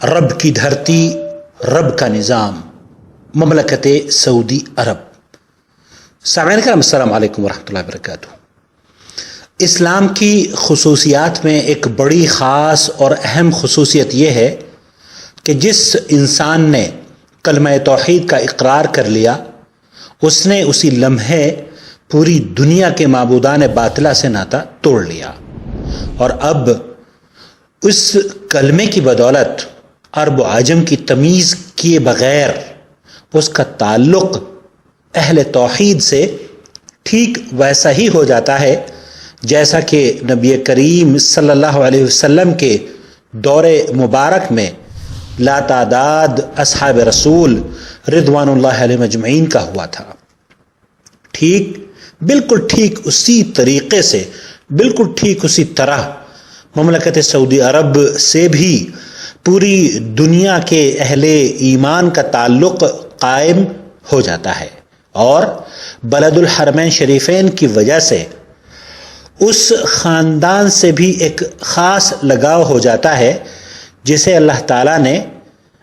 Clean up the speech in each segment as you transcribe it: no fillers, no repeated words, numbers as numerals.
رب کی دھرتی، رب کا نظام، مملکت سعودی عرب۔ سامعین کرام، السلام علیکم ورحمۃ اللہ وبرکاتہ۔ اسلام کی خصوصیات میں ایک بڑی خاص اور اہم خصوصیت یہ ہے کہ جس انسان نے کلمہ توحید کا اقرار کر لیا، اس نے اسی لمحے پوری دنیا کے معبودان باطلہ سے ناتا توڑ لیا، اور اب اس کلمے کی بدولت عرب و عجم کی تمیز کیے بغیر اس کا تعلق اہل توحید سے ٹھیک ویسا ہی ہو جاتا ہے جیسا کہ نبی کریم صلی اللہ علیہ وسلم کے دور مبارک میں لاتعداد اصحاب رسول رضوان اللہ علیہ مجمعین کا ہوا تھا۔ بالکل ٹھیک اسی طریقے سے، بالکل ٹھیک اسی طرح مملکت سعودی عرب سے بھی پوری دنیا کے اہل ایمان کا تعلق قائم ہو جاتا ہے، اور بلد الحرمین شریفین کی وجہ سے اس خاندان سے بھی ایک خاص لگاؤ ہو جاتا ہے جسے اللہ تعالیٰ نے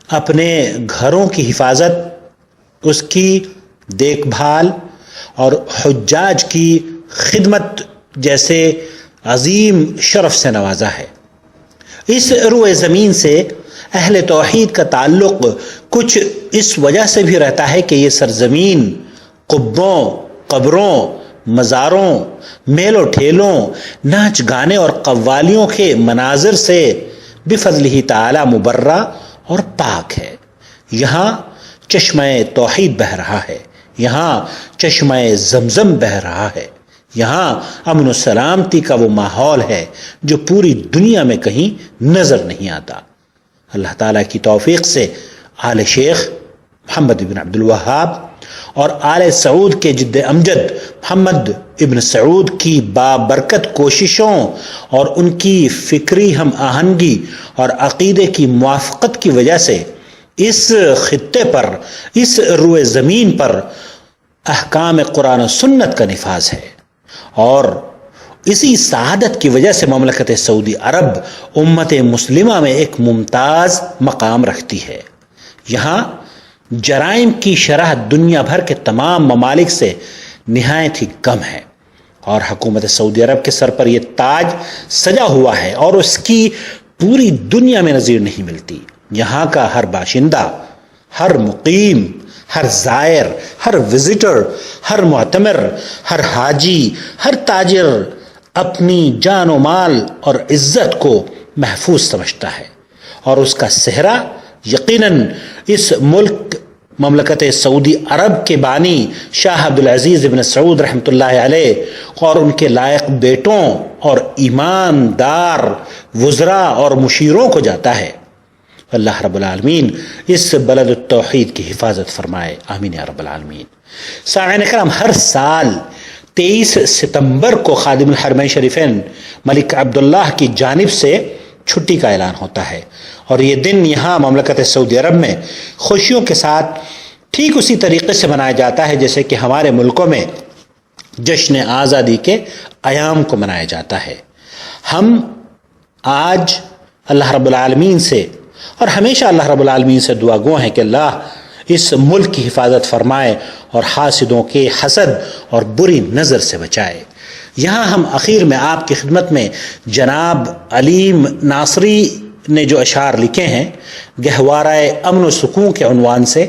اپنے گھروں کی حفاظت، اس کی دیکھ بھال اور حجاج کی خدمت جیسے عظیم شرف سے نوازا ہے۔ اس روئے زمین سے اہل توحید کا تعلق کچھ اس وجہ سے بھی رہتا ہے کہ یہ سرزمین قبوں، قبروں، مزاروں، میلوں ٹھیلوں، ناچ گانے اور قوالیوں کے مناظر سے بفضلہ تعالی مبرہ اور پاک ہے۔ یہاں چشمہ توحید بہہ رہا ہے، یہاں چشمہ زمزم بہہ رہا ہے، یہاں امن و سلامتی کا وہ ماحول ہے جو پوری دنیا میں کہیں نظر نہیں آتا۔ اللہ تعالیٰ کی توفیق سے آل شیخ محمد بن عبد الوہاب اور آل سعود کے جد امجد محمد ابن سعود کی بابرکت کوششوں اور ان کی فکری ہم آہنگی اور عقیدے کی موافقت کی وجہ سے اس خطے پر، اس روئے زمین پر احکام قرآن و سنت کا نفاذ ہے، اور اسی سعادت کی وجہ سے مملکت سعودی عرب امت مسلمہ میں ایک ممتاز مقام رکھتی ہے۔ یہاں جرائم کی شرح دنیا بھر کے تمام ممالک سے نہایت ہی کم ہے، اور حکومت سعودی عرب کے سر پر یہ تاج سجا ہوا ہے اور اس کی پوری دنیا میں نظیر نہیں ملتی۔ یہاں کا ہر باشندہ، ہر مقیم، ہر زائر، ہر وزٹر، ہر معتمر، ہر حاجی، ہر تاجر اپنی جان و مال اور عزت کو محفوظ سمجھتا ہے، اور اس کا صحرا یقیناً اس ملک مملکت سعودی عرب کے بانی شاہ عبدالعزیز ابن سعود رحمۃ اللہ علیہ اور ان کے لائق بیٹوں اور ایماندار وزراء اور مشیروں کو جاتا ہے۔ اللہ رب العالمین اس بلد التوحید کی حفاظت فرمائے، آمین یا رب العالمین۔ سامعین کرام، ہر سال 23 ستمبر کو خادم الحرمین شریفین ملک عبداللہ کی جانب سے چھٹی کا اعلان ہوتا ہے، اور یہ دن یہاں مملکت سعودی عرب میں خوشیوں کے ساتھ ٹھیک اسی طریقے سے منایا جاتا ہے جیسے کہ ہمارے ملکوں میں جشن آزادی کے ایام کو منایا جاتا ہے۔ ہم آج اللہ رب العالمین سے اور ہمیشہ اللہ رب العالمین سے دعا گو ہیں کہ اللہ اس ملک کی حفاظت فرمائے اور حاسدوں کے حسد اور بری نظر سے بچائے۔ یہاں ہم اخیر میں آپ کی خدمت میں جناب علیم ناصری نے جو اشعار لکھے ہیں گہوارہ امن و سکون کے عنوان سے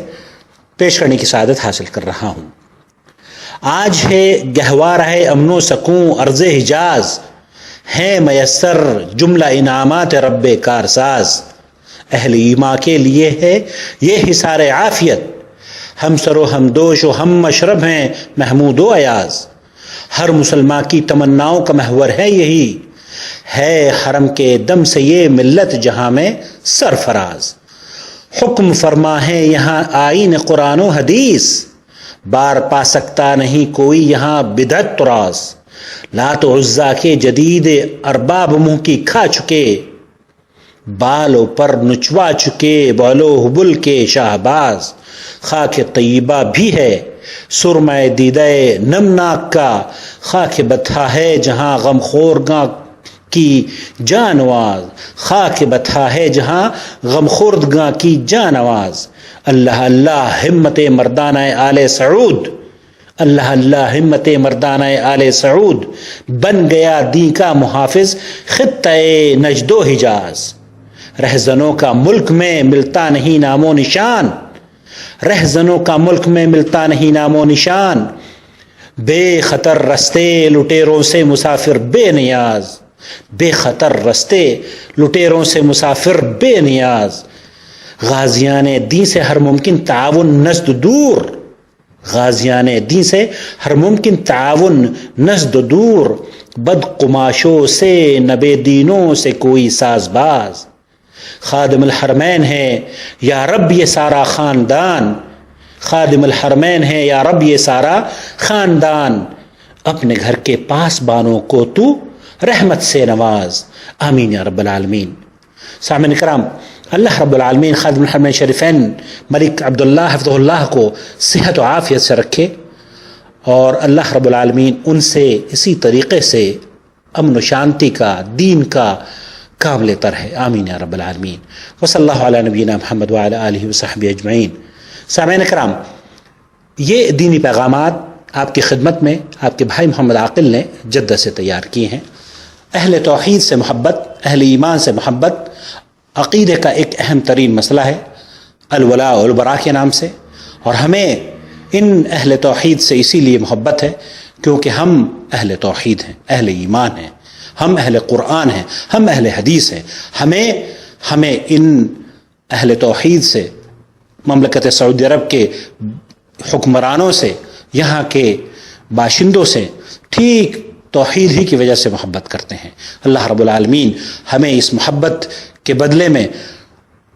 پیش کرنے کی سعادت حاصل کر رہا ہوں۔ آج ہے گہوارہ امن و سکون عرض حجاز، ہیں میسر جملہ انعامات رب کارساز۔ اہل ایمان کے لیے ہے یہ حصار عافیت، ہم سر و ہم دوش و ہم مشرب ہیں محمود و ایاز۔ ہر مسلمان کی تمناؤں کا محور ہے یہی، ہے حرم کے دم سے یہ ملت جہاں میں سرفراز۔ حکم فرما ہے یہاں آئین قرآن و حدیث، بار پا سکتا نہیں کوئی یہاں بدعت تراز۔ لات و عزا کے جدید ارباب منہ کی کھا چکے، بالوں پر نچوا چکے بولو حبل کے شہباز۔ خاک طیبہ بھی ہے سرمہ دیدہ نمناک کا، خاک بتھا ہے جہاں غم خورگاں کی جانواز، خاک بتھا ہے جہاں غم خوردگاں کی جانواز۔ اللہ اللہ ہمت مردانہ آل سعود، اللہ اللہ ہمت مردانہ آل سعود، بن گیا دین کا محافظ خطہ نجد و حجاز۔ رہزنوں کا ملک میں ملتا نہیں نام و نشان، رہزنوں کا ملک میں ملتا نہیں نام و نشان، بے خطر رستے لٹیروں سے مسافر بے نیاز، بے خطر رستے لٹیروں سے مسافر بے نیاز۔ غازیان دین سے ہر ممکن تعاون نزد دور، غازیان دین سے ہر ممکن تعاون نزد دور، بد قماشوں سے نبے دینوں سے کوئی ساز باز۔ خادم الحرمین ہے یا رب یہ سارا خاندان، خادم الحرمین ہے یا رب یہ سارا خاندان، اپنے گھر کے پاس بانوں کو تو رحمت سے نواز، آمین یا رب العالمین۔ سامعین کرام، اللہ رب العالمین خادم الحرمین شریفین ملک عبداللہ حفظہ اللہ کو صحت و عافیت سے رکھے، اور اللہ رب العالمین ان سے اسی طریقے سے امن و شانتی کا، دین کا کام لیتا رہے، آمین یا رب العالمین۔ وصلی اللہ علی نبینا محمد وعلی آلہ وصحبہ اجمعین۔ سامعین کرام، یہ دینی پیغامات آپ کی خدمت میں آپ کے بھائی محمد عاقل نے جدہ سے تیار کیے ہیں۔ اہل توحید سے محبت، اہل ایمان سے محبت عقیدے کا ایک اہم ترین مسئلہ ہے، الولاء والبراء کے نام سے، اور ہمیں ان اہل توحید سے اسی لیے محبت ہے کیونکہ ہم اہل توحید ہیں، اہل ایمان ہیں، ہم اہل قرآن ہیں، ہم اہل حدیث ہیں۔ ہمیں ان اہل توحید سے، مملکت سعودی عرب کے حکمرانوں سے، یہاں کے باشندوں سے ٹھیک توحید ہی کی وجہ سے محبت کرتے ہیں۔ اللہ رب العالمین ہمیں اس محبت کے بدلے میں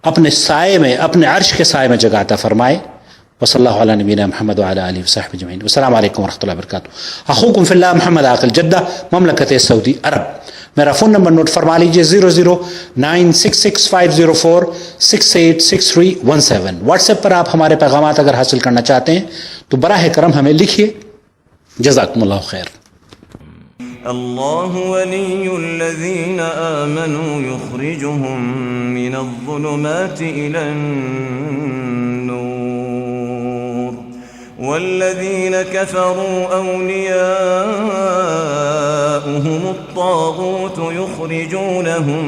اپنے سائے میں، اپنے عرش کے سائے میں جگہ عطا فرمائے۔ وصلی اللہ علی نبینا محمد وعلی آلہ وصحبہ اجمعین۔ السلام علیکم ورحمۃ اللہ وبرکاتہ۔ اخوکم فی اللہ محمد عاقل، جدہ، مملکت سعودی عرب۔ میرا فون نمبر نوٹ فرما لیجیے 00966504686317۔ واٹس ایپ پر آپ ہمارے پیغامات اگر حاصل کرنا چاہتے ہیں تو براہ کرم ہمیں لکھیے۔ جزاکم اللہ خیر۔ اللہ ولی الذین آمنوا یخرجهم من الظلمات إلى النور والذین كفروا أولیاؤهم الطاغوت یخرجونهم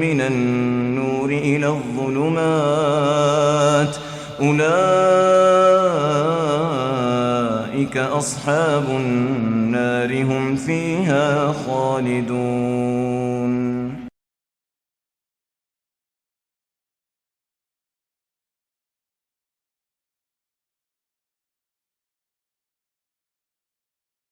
من النور إلى الظلمات أولئك أصحاب النار هم فيها خالدون۔